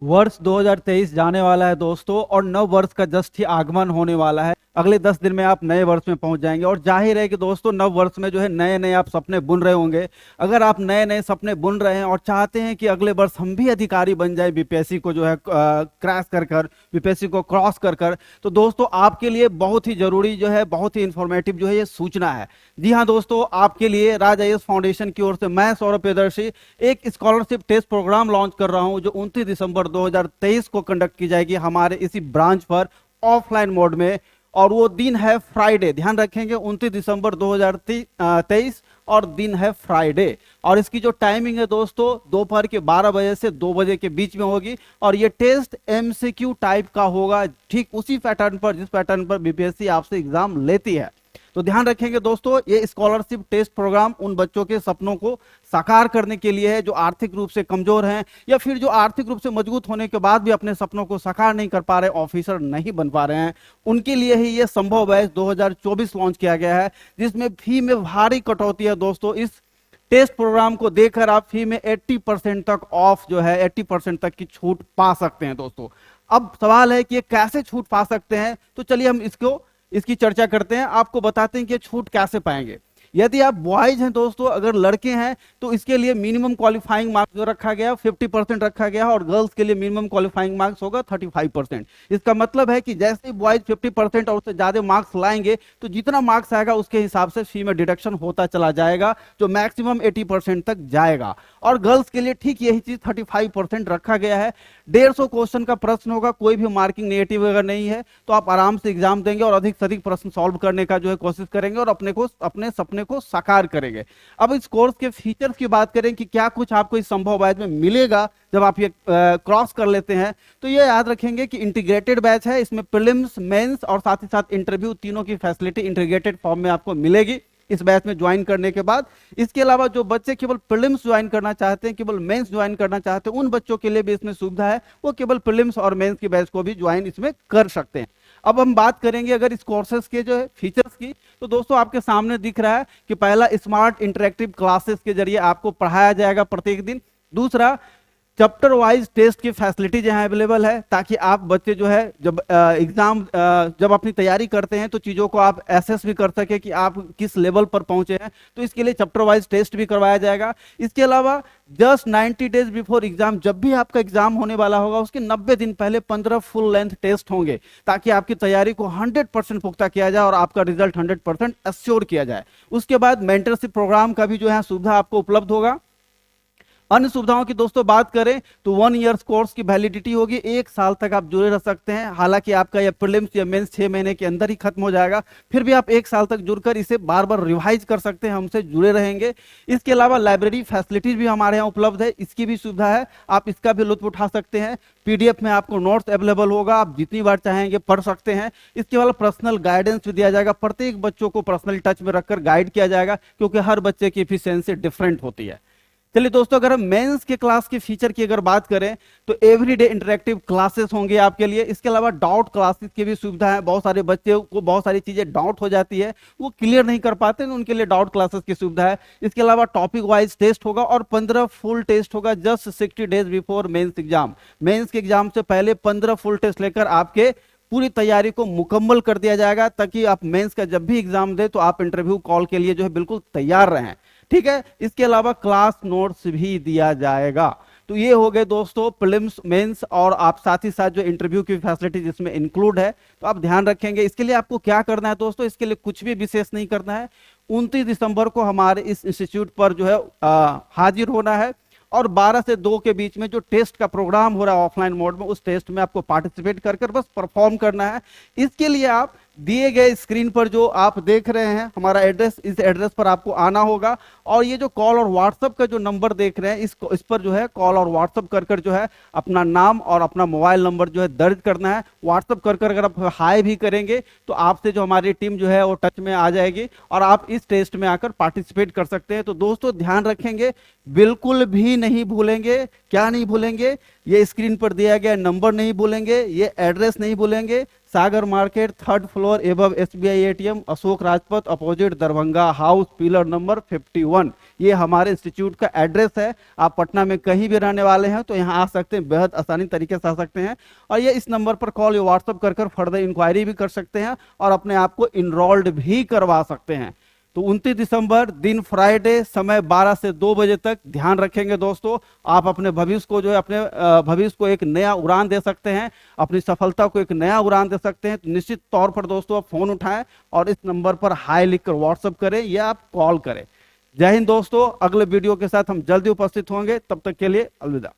वर्ष 2023 जाने वाला है दोस्तों, और नव वर्ष का जस्ट ही आगमन होने वाला है। अगले 10 दिन में आप नए वर्ष में पहुंच जाएंगे, और जाहिर है कि दोस्तों नव वर्ष में जो है नए नए आप सपने बुन रहे होंगे। अगर आप नए नए सपने बुन रहे हैं और चाहते हैं कि अगले वर्ष हम भी अधिकारी बन जाए बीपीएससी को जो है क्रैश कर कर, बीपीएससी को क्रॉस कर कर, तो दोस्तों आपके लिए बहुत ही जरूरी जो है, बहुत ही इंफॉर्मेटिव जो है ये सूचना है। जी हाँ दोस्तों, आपके लिए राज आईएएस फाउंडेशन की ओर से मैं सौरभ प्रियदर्शी एक स्कॉलरशिप टेस्ट प्रोग्राम लॉन्च कर रहा हूं, जो 29 दिसंबर 2023 को कंडक्ट की जाएगी हमारे इसी ब्रांच पर ऑफलाइन मोड में। और वो दिन है फ्राइडे, ध्यान रखेंगे 29 दिसंबर 2023, और दिन है फ्राइडे। और इसकी जो टाइमिंग है दोस्तों, दोपहर के 12 बजे से 2 बजे के बीच में होगी। और ये टेस्ट एमसीक्यू टाइप का होगा, ठीक उसी पैटर्न पर जिस पैटर्न पर बीपीएससी आपसे एग्जाम लेती है। तो ध्यान रखेंगे दोस्तों, ये स्कॉलरशिप टेस्ट प्रोग्राम उन बच्चों के सपनों को साकार करने के लिए है जो आर्थिक रूप से कमजोर हैं, या फिर जो आर्थिक रूप से मजबूत होने के बाद भी अपने सपनों को साकार नहीं कर पा रहे, ऑफिसर नहीं बन पा रहे हैं। उनके लिए ही ये संभव बैच 2024 लॉन्च किया गया है, जिसमें फी में भारी कटौती है दोस्तों। इस टेस्ट प्रोग्राम को देखकर आप फी में 80% तक ऑफ जो है, 80% तक की छूट पा सकते हैं दोस्तों। अब सवाल है कि ये कैसे छूट पा सकते हैं, तो चलिए हम इसकी चर्चा करते हैं, आपको बताते हैं कि छूट कैसे पाएंगे। यदि आप बॉयज हैं दोस्तों, अगर लड़के हैं तो इसके लिए मिनिमम क्वालिफाइंग मार्क्स जो रखा गया 50% रखा गया है, और गर्ल्स के लिए मिनिमम क्वालिफाइंग मार्क्स होगा 35%। इसका मतलब है कि जैसे ही बॉयज 50% और उससे ज्यादा मार्क्स लाएंगे, तो जितना मार्क्स आएगा उसके हिसाब से फी में डिडक्शन होता चला जाएगा, जो मैक्सिमम 80% तक जाएगा। और गर्ल्स के लिए ठीक यही चीज 35% रखा गया है। 150 क्वेश्चन का प्रश्न होगा, कोई भी मार्किंग नेगेटिव अगर नहीं है तो आप आराम से एग्जाम देंगे और अधिक से अधिक प्रश्न सॉल्व करने का जो है कोशिश करेंगे, और अपने सपने को साकार करेंगे। अब इस कोर्स के फीचर्स की बात करें कि क्या कुछ आपको इस संभव बैच में मिलेगा जब आप ये क्रॉस कर लेते हैं, तो ये याद रखेंगे कि इंटीग्रेटेड बैच है। इसमें प्रीलिम्स, मेंस और साथ ही साथ इंटरव्यू, तीनों की फैसिलिटी इंटीग्रेटेड फॉर्म में आपको मिलेगी इस बैच में ज्वाइन करने के बाद। इसके अलावा जो बच्चे केवल प्रीलिम्स ज्वाइन करना चाहते हैं, केवल मेंस ज्वाइन करना चाहते हैं, उन बच्चों के लिए भी इसमें सुविधा है, वो केवल प्रीलिम्स और मेंस की बैच को भी ज्वाइन इसमें कर सकते हैं। अब हम बात करेंगे अगर इस कोर्सेज के जो है फीचर्स की, तो दोस्तों आपके सामने दिख रहा है कि पहला, स्मार्ट इंटरेक्टिव क्लासेस के जरिए आपको पढ़ाया जाएगा प्रत्येक दिन। दूसरा, चैप्टर वाइज टेस्ट की फैसिलिटी यहाँ अवेलेबल है, ताकि आप बच्चे जो है जब एग्जाम जब अपनी तैयारी करते हैं तो चीज़ों को आप एसेस भी कर सके कि आप किस लेवल पर पहुंचे हैं, तो इसके लिए चैप्टर वाइज टेस्ट भी करवाया जाएगा। इसके अलावा जस्ट 90 डेज बिफोर एग्जाम, जब भी आपका एग्जाम होने वाला होगा उसके 90 दिन पहले 15 फुल लेंथ टेस्ट होंगे, ताकि आपकी तैयारी को 100% पुख्ता किया जाए और आपका रिजल्ट 100% एश्योर किया जाए। उसके बाद मेंटरशिप प्रोग्राम का भी जो है सुविधा आपको उपलब्ध होगा। अन्य सुविधाओं की दोस्तों बात करें तो 1 ईयर कोर्स की वैलिडिटी होगी, 1 साल तक आप जुड़े रह सकते हैं। हालांकि आपका यह प्रीलिम्स या मेंस 6 महीने के अंदर ही खत्म हो जाएगा, फिर भी आप 1 साल तक जुड़कर इसे बार बार रिवाइज कर सकते हैं, हमसे जुड़े रहेंगे। इसके अलावा लाइब्रेरी फैसिलिटीज भी हमारे यहाँ उपलब्ध है, इसकी भी सुविधा है, आप इसका भी लुत्फ उठा सकते हैं। पीडीएफ में आपको नोट्स अवेलेबल होगा, आप जितनी बार चाहेंगे पढ़ सकते हैं। इसके अलावा पर्सनल गाइडेंस भी दिया जाएगा, प्रत्येक बच्चों को पर्सनल टच में रखकर गाइड किया जाएगा, क्योंकि हर बच्चे की एफिशिएंसी डिफरेंट होती है। चलिए दोस्तों, अगर हम मेंस के क्लास के फीचर की अगर बात करें तो एवरीडे इंटरेक्टिव क्लासेस होंगे आपके लिए। इसके अलावा डाउट क्लासेस की भी सुविधा है, बहुत सारे बच्चे को बहुत सारी चीजें डाउट हो जाती है, वो क्लियर नहीं कर पाते हैं, उनके लिए डाउट क्लासेस की सुविधा है। इसके अलावा टॉपिक वाइज टेस्ट होगा, और 15 फुल टेस्ट होगा just 60 days before mains exam. Mains के एग्जाम से पहले 15 फुल टेस्ट लेकर आपके पूरी तैयारी को मुकम्मल कर दिया जाएगा, ताकि आप मेंस का जब भी एग्जाम दे तो आप इंटरव्यू कॉल के लिए जो है बिल्कुल तैयार रहें। ठीक है, इसके अलावा क्लास नोट्स भी दिया जाएगा। तो ये हो गए दोस्तों प्रीलिम्स, मेंस, और आप साथ ही साथ जो इंटरव्यू की फैसिलिटी जिसमें इंक्लूड है, तो आप ध्यान रखेंगे। इसके लिए आपको क्या करना है दोस्तों, इसके लिए कुछ भी विशेष नहीं करना है। 29 दिसंबर को हमारे इस इंस्टीट्यूट पर जो है हाजिर होना है, और 12 से 2 के बीच में जो टेस्ट का प्रोग्राम हो रहा है ऑफलाइन मोड में, उस टेस्ट में आपको पार्टिसिपेट कर कर बस परफॉर्म करना है। इसके लिए आप दिए गए स्क्रीन पर जो आप देख रहे हैं हमारा एड्रेस, इस एड्रेस पर आपको आना होगा, और ये जो कॉल और व्हाट्सएप का जो नंबर देख रहे हैं इस पर जो है कॉल और व्हाट्सएप कर कर जो है अपना नाम और अपना मोबाइल नंबर जो है दर्ज करना है। व्हाट्सएप कर कर अगर आप हाई भी करेंगे तो आपसे जो हमारी टीम जो है वो टच में आ जाएगी, और आप इस टेस्ट में आकर पार्टिसिपेट कर सकते हैं। तो दोस्तों ध्यान रखेंगे, बिल्कुल भी नहीं भूलेंगे, क्या नहीं भूलेंगे, ये स्क्रीन पर दिया गया नंबर नहीं भूलेंगे, ये एड्रेस नहीं भूलेंगे, Sagar market, 3rd floor above SBI ATM, Ashok Rajpath opposite Darbhanga house, pillar number 51। ये हमारे इंस्टीट्यूट का एड्रेस है। आप पटना में कहीं भी रहने वाले हैं तो यहाँ आ सकते हैं, बेहद आसानी तरीके से आ सकते हैं। और ये इस नंबर पर कॉल या व्हाट्सअप कर फर्दर इंक्वायरी भी कर सकते हैं और अपने आप को इनरोल्ड भी करवा सकते हैं। तो 29 दिसंबर दिन फ्राइडे, समय 12 से 2 बजे तक। ध्यान रखेंगे दोस्तों, आप अपने भविष्य को जो है, अपने भविष्य को एक नया उड़ान दे सकते हैं, अपनी सफलता को एक नया उड़ान दे सकते हैं। तो निश्चित तौर पर दोस्तों आप फोन उठाएं और इस नंबर पर हाई लिखकर व्हाट्सअप करें या आप कॉल करें। जय हिंद दोस्तों, अगले वीडियो के साथ हम जल्दी उपस्थित होंगे, तब तक के लिए अलविदा।